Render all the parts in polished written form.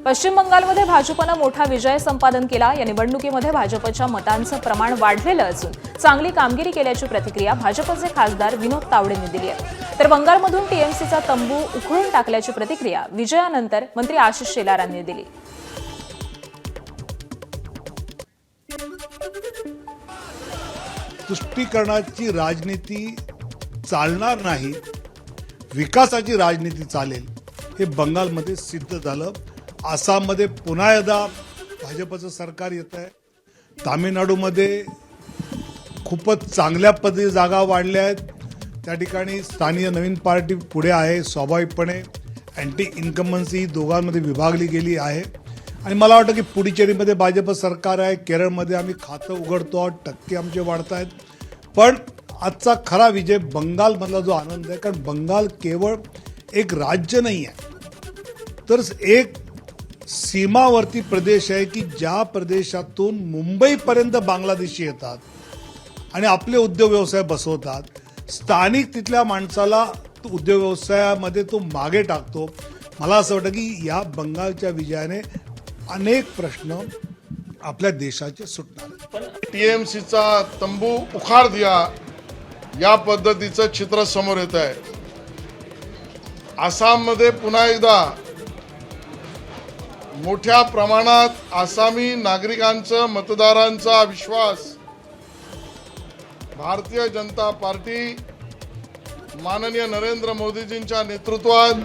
पश्चिम बंगालमध्ये भाजपनं मोठा विजय संपादन केला। या निवडणुकीमध्ये भाजपच्या मतांचं प्रमाण वाढलेलं असून चांगली कामगिरी केल्याची प्रतिक्रिया भाजपचे खासदार विनोद तावडेंनी दिली आहे। तर बंगालमधून टीएमसीचा तंबू उखळून टाकल्याची प्रतिक्रिया विजयानंतर मंत्री आशिष शेलारांनी दिली। तुष्टीकरणाची राजनीती चालणार नाही, विकासाची राजनीती चालेल हे बंगालमध्ये सिद्ध झालं। आसाममध्ये पुन्हा एकदा भाजपचं सरकार येत आहे। तामिळनाडूमध्ये खूपच चांगल्या पद्धतीने जागा वाढल्या आहेत। त्या ठिकाणी स्थानिक नवीन पार्टी पुढे आहे। स्वाभाविकपणे अँटी इन्कम्बन्सी दोघांमध्ये विभागली गेली आहे आणि मला वाटतं की पुडुचेरीमध्ये भाजप सरकार आहे। केरळमध्ये आम्ही खातं उघडतो आहोत, टक्के आमचे वाढत आहेत। पण आजचा खरा विजय बंगालमधला जो आनंद आहे, कारण बंगाल केवळ एक राज्य नाही आहे, तर एक सीमावर्ती प्रदेश आहे की ज्या प्रदेशातून मुंबईपर्यंत बांगलादेशी येतात आणि आपले उद्योग व्यवसाय बसवतात। स्थानिक तिथल्या माणसाला उद्योग व्यवसायामध्ये तो मागे टाकतो। मला असं वाटतं की या बंगालच्या विजयाने अनेक प्रश्न आपल्या देशाचे सुटणार। टीएमसीचा तंबू उखाड़ दिया या पद्धतीचं चित्र समोर येत आहे। आसाममध्ये पुन्हा एकदा मोठ्या प्रमाणात आसामी नागरिकांचा मतदारांचा विश्वास भारतीय जनता पार्टी माननीय नरेंद्र मोदीजींच्या नेतृत्वात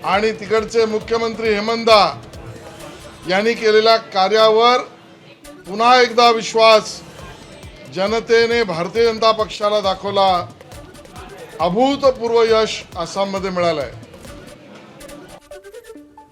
आणि तिकडचे मुख्यमंत्री हेमंता यांनी केलेल्या कार्यावर पुन्हा एकदा विश्वास जनतेने भारतीय जनता पक्षाला दाखवला। अभूतपूर्व यश आसाममध्ये मिळालं आहे।